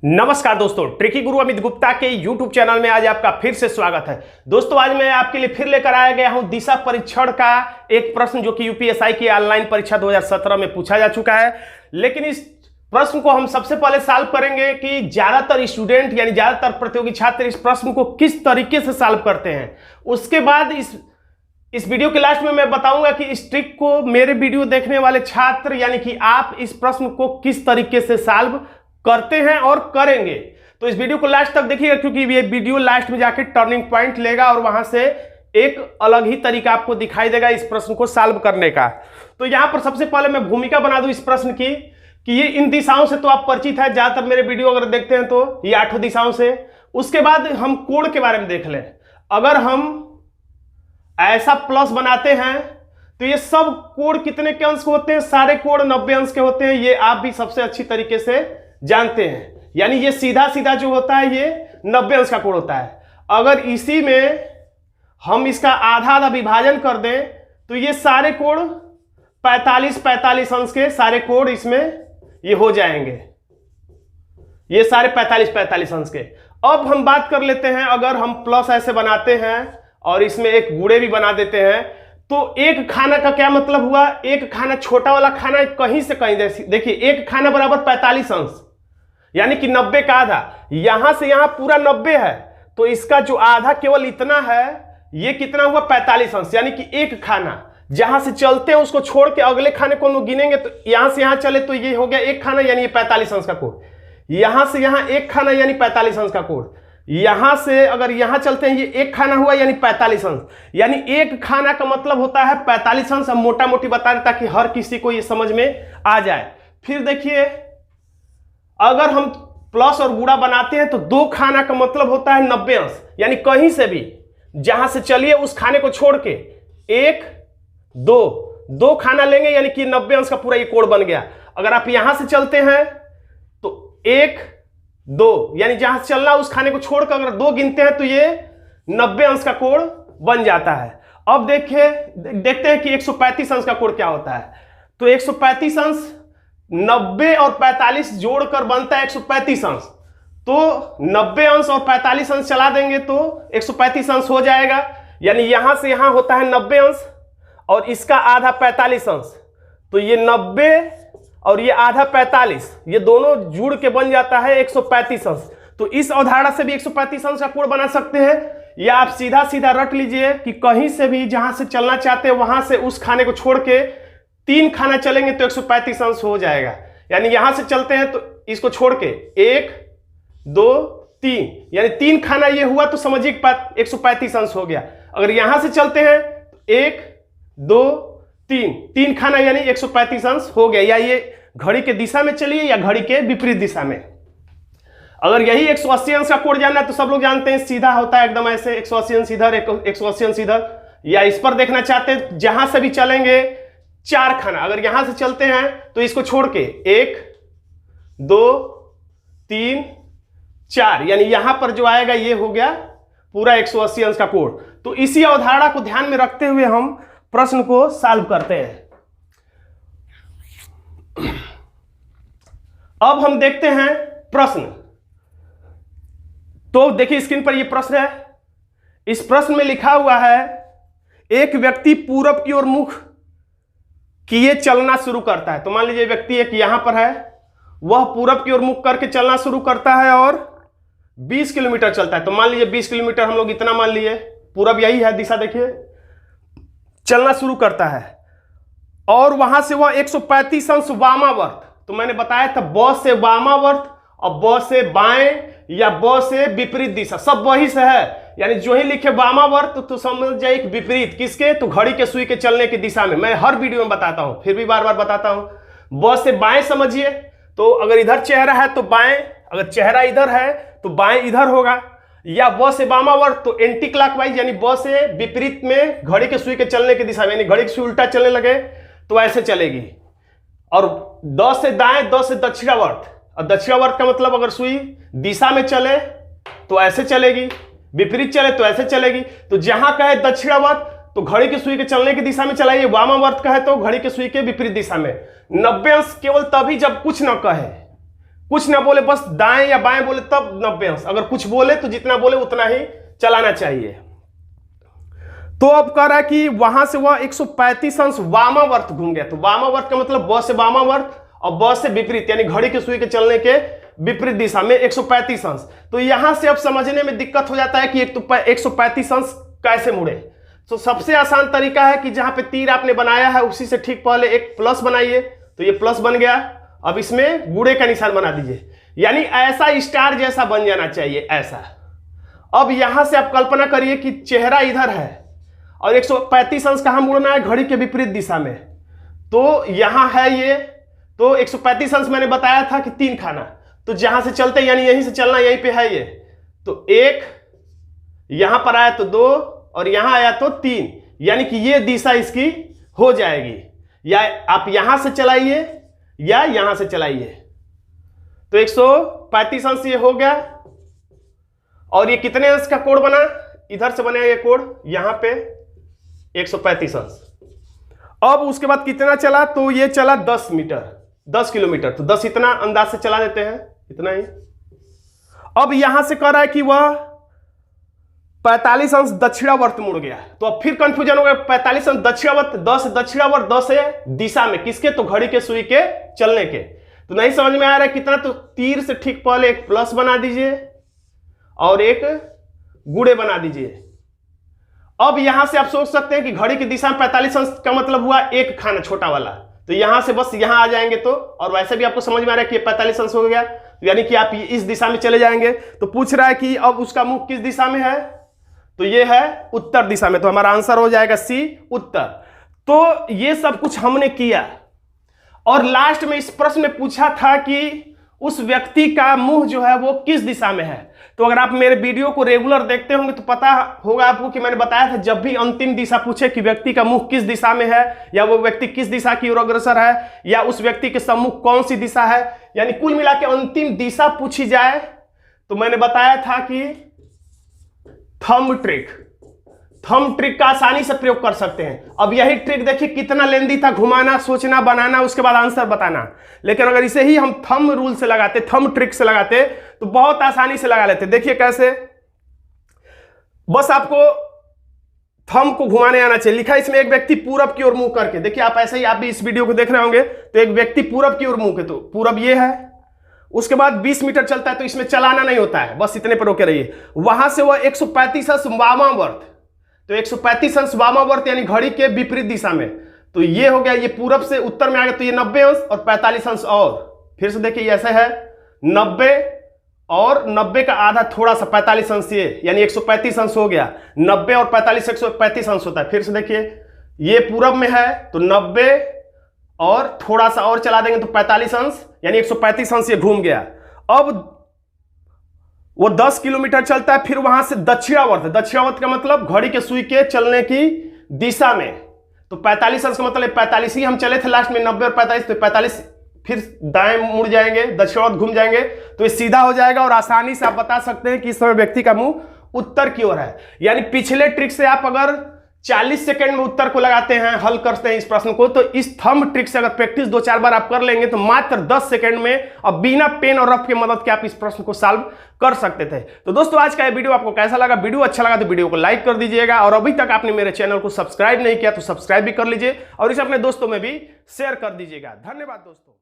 नमस्कार दोस्तों, ट्रिकी गुरु अमित गुप्ता के YouTube चैनल में आज आपका फिर से स्वागत है। दोस्तों आज मैं आपके लिए फिर लेकर आया गया हूं दिशा परीक्षण का एक प्रश्न जो कि यूपीएससी की ऑनलाइन परीक्षा 2017 में पूछा जा चुका है। लेकिन इस प्रश्न को हम सबसे पहले सॉल्व करेंगे कि ज्यादातर स्टूडेंट यानी ज्यादातर प्रतियोगी छात्र इस प्रश्न को किस तरीके से सॉल्व करते हैं। उसके बाद इस वीडियो के लास्ट में मैं बताऊंगा कि इस ट्रिक को मेरे वीडियो देखने वाले छात्र यानी कि आप इस प्रश्न को किस तरीके से सॉल्व करते हैं और करेंगे। तो इस वीडियो को लास्ट तक देखिएगा क्योंकि ये वीडियो लास्ट में जाके टर्निंग पॉइंट लेगा और वहां से एक अलग ही तरीका आपको दिखाई देगा इस प्रश्न को सॉल्व करने का। तो यहां पर सबसे पहले मैं भूमिका बना दूं इस प्रश्न की कि ये इन दिशाओं से तो आप परिचित है, ज्यादातर मेरे वीडियो अगर देखते हैं तो ये 8 दिशाओं से। उसके बाद हम कोण के बारे में देख लें। अगर हम ऐसा प्लस बनाते हैं तो ये सब कोण कितने के अंश होते हैं? सारे कोण 90 अंश के होते हैं। ये आप भी सबसे अच्छी तरीके से जानते हैं। यानी ये सीधा सीधा जो होता है ये 90 अंश का कोण होता है। अगर इसी में हम इसका आधा आधा विभाजन कर दें तो ये सारे कोण 45 अंश के सारे कोण इसमें ये हो जाएंगे, ये सारे 45 अंश के। अब हम बात कर लेते हैं, अगर हम प्लस ऐसे बनाते हैं और इसमें एक गुणे भी बना देते हैं तो एक खाना का क्या मतलब हुआ? एक खाना, छोटा वाला खाना कहीं से कहीं, देखिए एक खाना बराबर 45 अंश यानी कि 90 का आधा। यहां से यहां पूरा 90 है तो इसका जो आधा केवल इतना है, ये कितना हुआ? 45 अंश। यानी कि एक खाना जहां से चलते हैं उसको छोड़ के अगले खाने को गिनेंगे तो यहां से यहां चले तो ये हो गया एक खाना यानी 45 अंश का कोण। यहां से यहां एक खाना यानी 45 अंश का कोण। यहां से अगर यहां चलते हैं ये एक खाना हुआ यानी 45 अंश। यानी एक खाना का मतलब होता है 45 अंश। हम मोटा मोटी बता दें ताकि हर किसी को ये समझ में आ जाए। फिर देखिए अगर हम प्लस और गुणा बनाते हैं तो दो खाना का मतलब होता है 90 अंश। यानी कहीं से भी जहां से चलिए उस खाने को छोड़ के एक दो खाना लेंगे यानी कि 90 अंश का पूरा ये कोण बन गया। अगर आप यहां से चलते हैं तो एक दो यानी जहां से चलना उस खाने को छोड़कर अगर दो गिनते हैं तो ये 90 अंश का कोण बन जाता है। अब देखते हैं कि 135 अंश का कोण क्या होता है। तो 135 अंश 90 और 45 जोड़कर बनता है 135 अंश। तो 90 अंश और 45 अंश चला देंगे तो 135 अंश हो जाएगा। यानी यहां से यहां होता है 90 अंश और इसका आधा 45 अंश। तो ये 90 और ये आधा 45 ये दोनों जुड़ के बन जाता है 135 अंश। तो इस अवधारणा से भी 135 अंश का कोण बना सकते हैं, या आप सीधा सीधा रट लीजिए कि कहीं से भी जहां से चलना चाहते हैं वहां से उस खाने को छोड़ के 3 खाना चलेंगे तो 135 अंश हो जाएगा। यानी यहां से चलते हैं तो इसको छोड़ के 1 2 3 यानी 3 खाना ये हुआ तो समझिए 135 अंश हो गया। अगर यहां से चलते हैं तो 1 2 3 खाना यानी 135 अंश हो गया। या ये घड़ी के दिशा में चलिए या घड़ी के विपरीत दिशा में। अगर यही 180 अंश का कोण जानना है तो सब लोग जानते हैं सीधा होता है एकदम ऐसे 180 अंश इधर 180 अंश इधर। या इस पर देखना चाहते हैं जहां से भी चलेंगे 4 खाना, अगर यहां से चलते हैं तो इसको छोड़ के 1 2 3 4 यानी यहां पर जो आएगा ये हो गया पूरा 180 अंश का कोण। तो इसी अवधारणा को ध्यान में रखते हुए हम प्रश्न को सॉल्व करते हैं। अब हम देखते हैं प्रश्न। तो देखिए स्क्रीन पर ये प्रश्न है। इस प्रश्न में लिखा हुआ है एक व्यक्ति पूरब की ओर मुख किए चलना शुरू करता है। तो मान लीजिए व्यक्ति एक यहां पर है, वह पूरब की ओर मुख करके चलना शुरू करता है और 20 किलोमीटर चलता है। तो मान लीजिए 20 किलोमीटर हम लोग इतना मान लिए, पूरब यही है दिशा, देखिए चलना शुरू करता है और वहां से वह 135 अंश वामावर्त, तो मैंने बताया था ब से वामावर्त और ब से बाएं या ब से विपरीत दिशा, सब वही से है। यानी जो ही लिखे वामावर्त तो समझ जाए विपरीत किसके? तो घड़ी के सुई के चलने की दिशा में। मैं हर वीडियो में बताता हूं, फिर भी बार बार बताता हूं। ब से बाएं समझिए तो अगर इधर चेहरा है तो बाएं, अगर चेहरा इधर है तो बाएं इधर होगा। या ब से वामावर्त तो एंटी क्लॉकवाइज यानी ब से विपरीत में घड़ी के सुई के चलने की दिशा में, यानी घड़ी की सुई उल्टा चलने लगे तो ऐसे चलेगी। और द से दाएं, द से दक्षिणावर्त, और दक्षिणावर्त का मतलब अगर सुई दिशा में चले तो ऐसे चलेगी, विपरीत चले तो ऐसे चलेगी। तो जहां कहे दक्षिणावर्त तो घड़ी की सुई के चलने की दिशा में चलाइए, वामावर्त कहे तो घड़ी के सुई के विपरीत दिशा में। 90 अंश केवल तभी जब कुछ न कहे, कुछ ना बोले, बस दाएं या बाएं बोले तब 90 अंश, अगर कुछ बोले तो जितना बोले उतना ही चलाना चाहिए। तो अब कह रहा है कि वहां से वह 135 अंश वामावर्त घूम गया। तो वामावर्त का मतलब ब से वामावर्त और ब से विपरीत, यानी घड़ी के सुई के चलने के विपरीत दिशा में 135 अंश। तो यहां से अब समझने में दिक्कत हो जाता है कि 135 अंश कैसे मुड़े। तो सबसे आसान तरीका है कि जहां पे तीर आपने बनाया है उसी से ठीक पहले एक प्लस बनाइए। तो ये प्लस बन गया, अब इसमें गुड़े का निशान बना दीजिए, यानी ऐसा स्टार जैसा बन जाना चाहिए, ऐसा। अब यहां से आप कल्पना करिए कि चेहरा इधर है और 135 अंश कहां मुड़ना है, घड़ी के विपरीत दिशा में। तो यहां है ये, तो 135 अंश मैंने बताया था कि 3 खाना, तो जहां से चलते यानी यहीं से चलना, यहीं पे है ये। तो 1 यहां पर आया तो 2 और यहां आया तो 3, यानी कि ये दिशा इसकी हो जाएगी। या आप यहां से चलाइए या यहां से चलाइए। तो 135 अंश ये हो गया। और ये कितने अंश का कोण बना, इधर से बनेगा ये कोण, यहां पे 135 अंश। अब उसके बाद कितना चला, तो ये चला 10 मीटर, 10 किलोमीटर। तो 10 इतना अंदाज से चला देते हैं, इतना ही। अब यहां से कह रहा है कि वह 45 अंश दक्षिणावर्त मुड़ गया। तो अब फिर कंफ्यूजन हो गया, 45 अंश दक्षिणावर्त, 10 दक्षिणावर्त, 10 है दिशा में, किसके, तो घड़ी के सुई के चलने के। तो नहीं समझ में आ रहा है कितना, तो तीर से ठीक पहले एक प्लस बना दीजिए और एक गुड़े बना दीजिए। अब यहां से आप सोच सकते हैं कि घड़ी की दिशा में 45 अंश का मतलब हुआ एक खाना छोटा वाला। तो यहां से बस यहां आ जाएंगे तो, और वैसे भी आपको समझ में आ रहा है कि 45 अंश हो गया, यानी कि आप इस दिशा में चले जाएंगे। तो पूछ रहा है कि अब उसका मुख किस दिशा में है, तो ये है उत्तर दिशा में। तो हमारा आंसर हो जाएगा सी, उत्तर। तो ये सब कुछ हमने किया और लास्ट में इस प्रश्न में पूछा था कि उस व्यक्ति का मुंह जो है वो किस दिशा में है। तो अगर आप मेरे वीडियो को रेगुलर देखते होंगे तो पता होगा आपको कि मैंने बताया था, जब भी अंतिम दिशा पूछे कि व्यक्ति का मुंह किस दिशा में है, या वो व्यक्ति किस दिशा की ओर अग्रसर है, या उस व्यक्ति के सम्मुख कौन सी दिशा है, यानी कुल मिला के अंतिम दिशा पूछी जाए, तो मैंने बताया था कि थंब ट्रिक का आसानी से प्रयोग कर सकते हैं। अब यही ट्रिक देखिए कितना लेंदी था, घुमाना, सोचना, बनाना, उसके बाद आंसर बताना। लेकिन अगर इसे ही हम थंब रूल से लगाते, थंब ट्रिक से लगाते, तो बहुत आसानी से लगा लेते। देखिए कैसे, बस आपको थंब को घुमाने आना चाहिए। लिखा इसमें एक व्यक्ति पूरब की ओर मुंह करके, देखिए आप ऐसे ही, आप भी इस वीडियो को देख रहे होंगे, तो एक व्यक्ति पूरब की ओर मुंह के, तो पूरब ये है। उसके बाद 20 मीटर चलता है, तो इसमें चलाना नहीं होता है, बस इतने पर रोके रहिए। वहां से वह 135 अंश वामावर्त, तो 135 अंश वामावर्त यानी घड़ी के विपरीत दिशा में। तो ये हो गया, ये पूरब से उत्तर में आ गया, तो ये 90 अंश और 45 अंश। और फिर से देखिए ये ऐसे है 90 और 90 का आधा थोड़ा सा 45 अंश, ये यानी 135 अंश हो गया। 90 और 45 135 अंश होता है। फिर से देखिए ये पूरब में है, तो 90 और थोड़ा सा और चला देंगे तो 45 अंश, यानी 135 अंश ये घूम गया। अब वो 10 किलोमीटर चलता है, फिर वहां से दक्षिणावर्त, दक्षिणावर्त का मतलब घड़ी के सुई के चलने की दिशा में। तो 45 अंश का मतलब 45 ही हम चले थे लास्ट में, 90 और 45, तो 45 फिर दाएं मुड़ जाएंगे, दक्षिणावर्त घूम जाएंगे, तो ये सीधा हो जाएगा। और आसानी से आप बता सकते हैं कि इस समय व्यक्ति का मुंह उत्तर की ओर है। यानी पिछले ट्रिक से आप अगर 40 सेकंड में उत्तर को लगाते हैं, हल करते हैं इस प्रश्न को, तो इस थंब ट्रिक से अगर प्रैक्टिस 2-4 बार आप कर लेंगे तो मात्र 10 सेकंड में अब बिना पेन और रफ की मदद के आप इस प्रश्न को सॉल्व कर सकते थे। तो दोस्तों आज का ये वीडियो आपको कैसा लगा? वीडियो अच्छा लगा तो वीडियो को लाइक कर दीजिएगा, और अभी तक आपने मेरे चैनल को सब्सक्राइब नहीं किया तो सब्सक्राइब भी कर लीजिए, और इसे अपने दोस्तों में भी शेयर कर दीजिएगा। धन्यवाद दोस्तों।